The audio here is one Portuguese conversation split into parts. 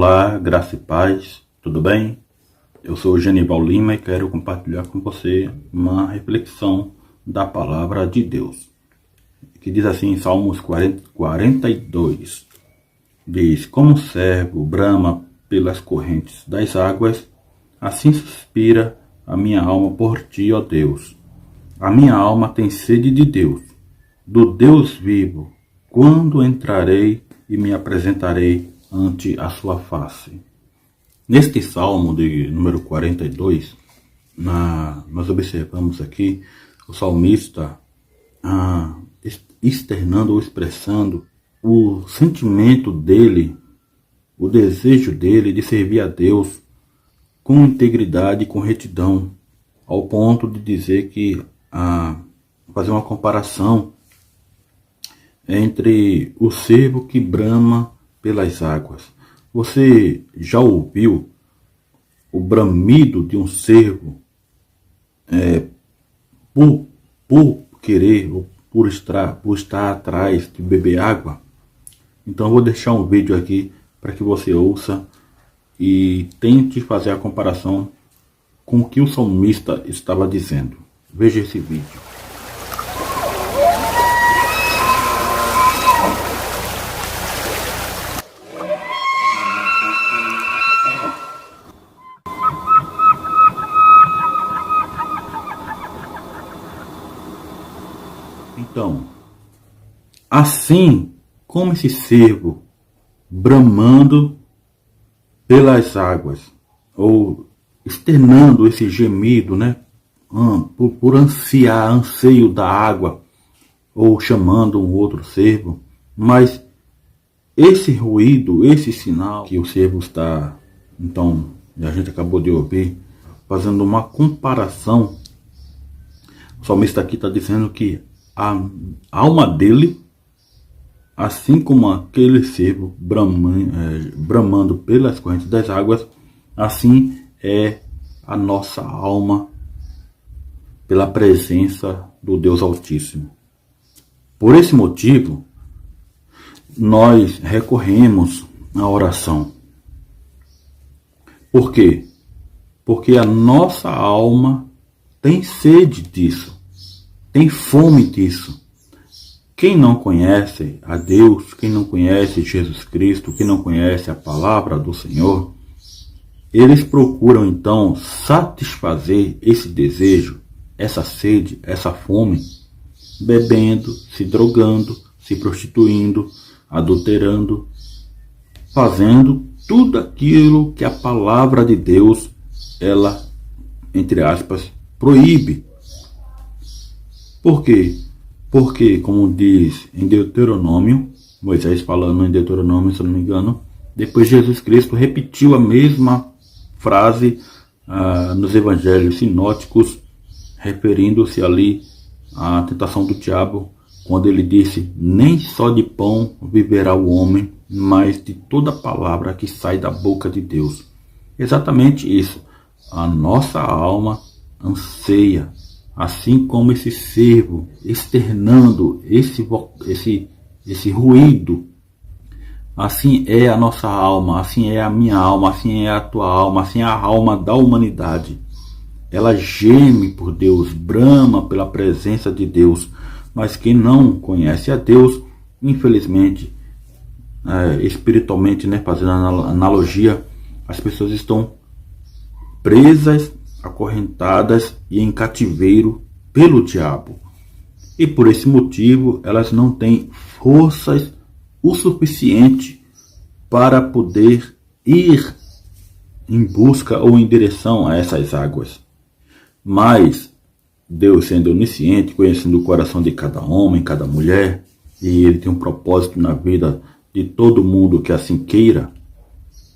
Olá, graça e paz, tudo bem? Eu sou o Genival Lima e quero compartilhar com você uma reflexão da palavra de Deus, que diz assim em Salmos 42, diz: como o servo brama pelas correntes das águas, assim suspira a minha alma por ti, ó Deus. A minha alma tem sede de Deus, do Deus vivo. Quando entrarei e me apresentarei ante a sua face? Neste salmo de número 42, nós observamos aqui o salmista externando ou expressando o sentimento dele, o desejo dele de servir a Deus com integridade e com retidão, ao ponto de dizer que, fazer uma comparação entre o servo que brama pelas águas. Você já ouviu o bramido de um cervo por querer ou por estar atrás de beber água? Então eu vou deixar um vídeo aqui para que você ouça e tente fazer a comparação com o que o salmista estava dizendo. Veja esse vídeo. Então, assim como esse cervo bramando pelas águas, ou externando esse gemido, por anseio da água, ou chamando um outro cervo, mas esse ruído, esse sinal que o cervo está, então, a gente acabou de ouvir, fazendo uma comparação, o salmista aqui está dizendo que a alma dele, assim como aquele cervo bramando pelas correntes das águas, assim é a nossa alma pela presença do Deus Altíssimo. Por esse motivo, nós recorremos à oração. Por quê? Porque a nossa alma tem sede disso. Tem fome disso. Quem não conhece a Deus, quem não conhece Jesus Cristo, quem não conhece a palavra do Senhor, eles procuram então satisfazer esse desejo, essa sede, essa fome, bebendo, se drogando, se prostituindo, adulterando, fazendo tudo aquilo que a palavra de Deus, ela, entre aspas, proíbe. Por quê? Porque, como diz em Deuteronômio, Moisés falando em Deuteronômio, se não me engano, depois Jesus Cristo repetiu a mesma frase nos evangelhos sinóticos, referindo-se ali à tentação do diabo, quando ele disse: nem só de pão viverá o homem, mas de toda palavra que sai da boca de Deus. Exatamente isso. A nossa alma anseia, assim como esse cervo externando esse ruído, assim é a nossa alma, assim é a minha alma, assim é a tua alma, assim é a alma da humanidade. Ela geme por Deus, brama pela presença de Deus, mas quem não conhece a Deus, infelizmente, espiritualmente, fazendo analogia, as pessoas estão presas, acorrentadas e em cativeiro pelo diabo. E por esse motivo elas não têm forças o suficiente para poder ir em busca ou em direção a essas águas. Mas Deus, sendo onisciente, conhecendo o coração de cada homem, cada mulher, e Ele tem um propósito na vida de todo mundo que assim queira,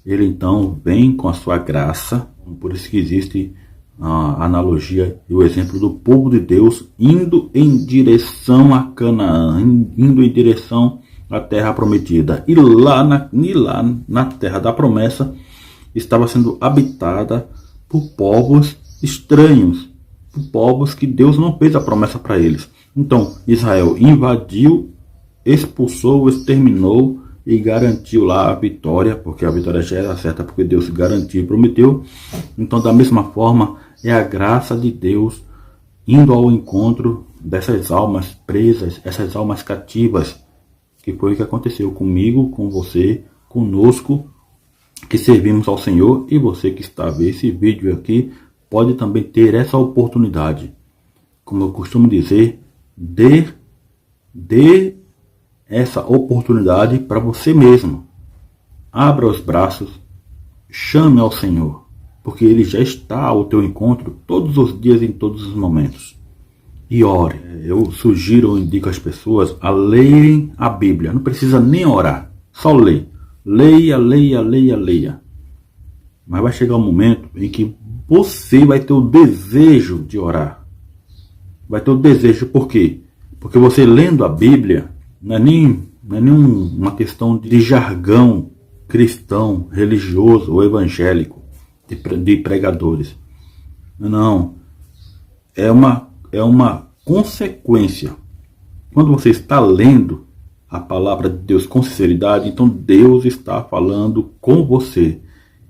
Ele então vem com a sua graça. Por isso que existe a analogia e o exemplo do povo de Deus indo em direção a Canaã, indo em direção à terra prometida. E lá na terra da promessa estava sendo habitada por povos estranhos, por povos que Deus não fez a promessa para eles. Então Israel invadiu, expulsou, exterminou e garantiu lá a vitória, porque a vitória já era certa, porque Deus garantiu e prometeu. Então, da mesma forma, é a graça de Deus indo ao encontro dessas almas presas, essas almas cativas, que foi o que aconteceu comigo, com você, conosco, que servimos ao Senhor, e você que está a ver esse vídeo aqui, pode também ter essa oportunidade. Como eu costumo dizer, dê essa oportunidade para você mesmo. Abra os braços, chame ao Senhor, porque Ele já está ao teu encontro todos os dias, em todos os momentos. E ore. Eu sugiro ou indico às pessoas a lerem a Bíblia. Não precisa nem orar, só ler. Leia, leia, leia, leia. Mas vai chegar um momento em que você vai ter o desejo de orar. Vai ter o desejo, por quê? Porque você lendo a Bíblia, não é nem uma questão de jargão cristão, religioso ou evangélico, de pregadores. Não. É uma consequência. Quando você está lendo a palavra de Deus com sinceridade, então Deus está falando com você.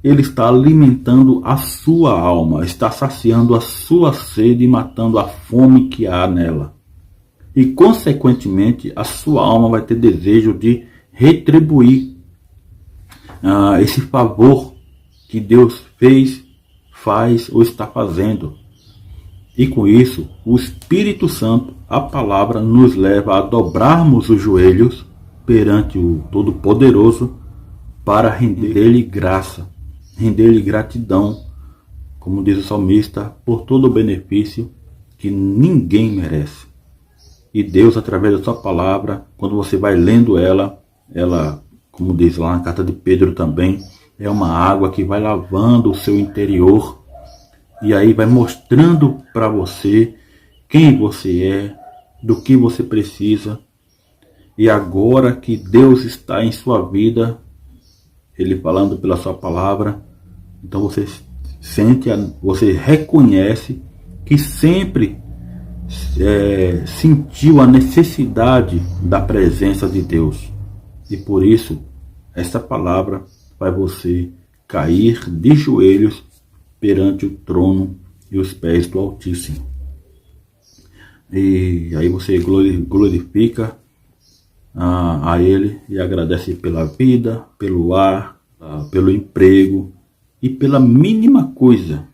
Ele está alimentando a sua alma, está saciando a sua sede e matando a fome que há nela. E, consequentemente, a sua alma vai ter desejo de retribuir esse favor que Deus fez, faz ou está fazendo. E com isso, o Espírito Santo, a palavra, nos leva a dobrarmos os joelhos perante o Todo-Poderoso para render-lhe graça, render-lhe gratidão, como diz o salmista, por todo o benefício que ninguém merece. E Deus, através da sua palavra, quando você vai lendo ela, como diz lá na carta de Pedro também, é uma água que vai lavando o seu interior, e aí vai mostrando para você quem você é, do que você precisa. E agora que Deus está em sua vida, Ele falando pela sua palavra, então você você reconhece que sempre sentiu a necessidade da presença de Deus. E por isso, esta palavra faz você cair de joelhos perante o trono e os pés do Altíssimo. E aí você glorifica a Ele e agradece pela vida, pelo ar, pelo emprego e pela mínima coisa.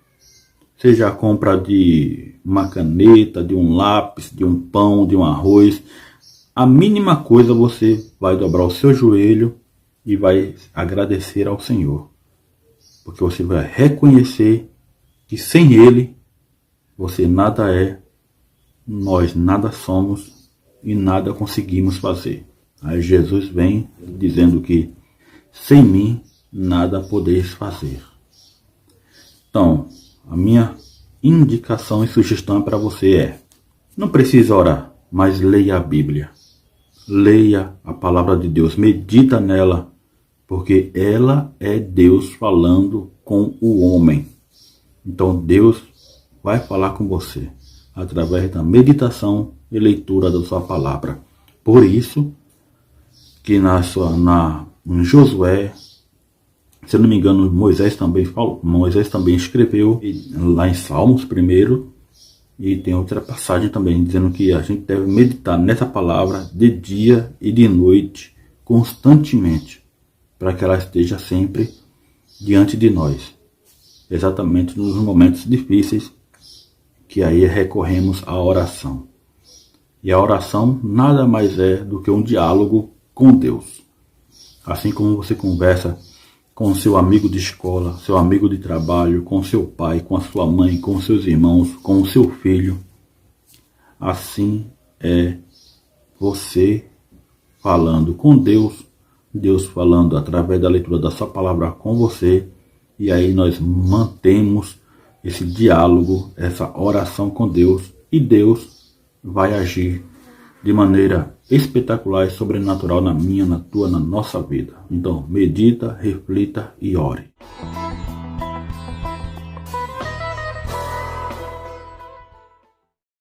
Seja a compra de uma caneta, de um lápis, de um pão, de um arroz. A mínima coisa você vai dobrar o seu joelho e vai agradecer ao Senhor. Porque você vai reconhecer que sem Ele você nada é, nós nada somos e nada conseguimos fazer. Aí Jesus vem dizendo que sem mim nada podeis fazer. Então, a minha indicação e sugestão para você é: não precisa orar, mas leia a Bíblia. Leia a palavra de Deus, medita nela, porque ela é Deus falando com o homem. Então Deus vai falar com você através da meditação e leitura da sua palavra. Por isso que em Josué, se eu não me engano, Moisés também escreveu lá em Salmos primeiro, e tem outra passagem também dizendo que a gente deve meditar nessa palavra de dia e de noite, constantemente, para que ela esteja sempre diante de nós, exatamente nos momentos difíceis, que aí recorremos à oração. E a oração nada mais é do que um diálogo com Deus. Assim como você conversa com seu amigo de escola, seu amigo de trabalho, com seu pai, com a sua mãe, com seus irmãos, com o seu filho, assim é você falando com Deus, Deus falando através da leitura da sua palavra com você, e aí nós mantemos esse diálogo, essa oração com Deus, e Deus vai agir de maneira espetacular e sobrenatural na minha, na tua, na nossa vida. Então, medita, reflita e ore.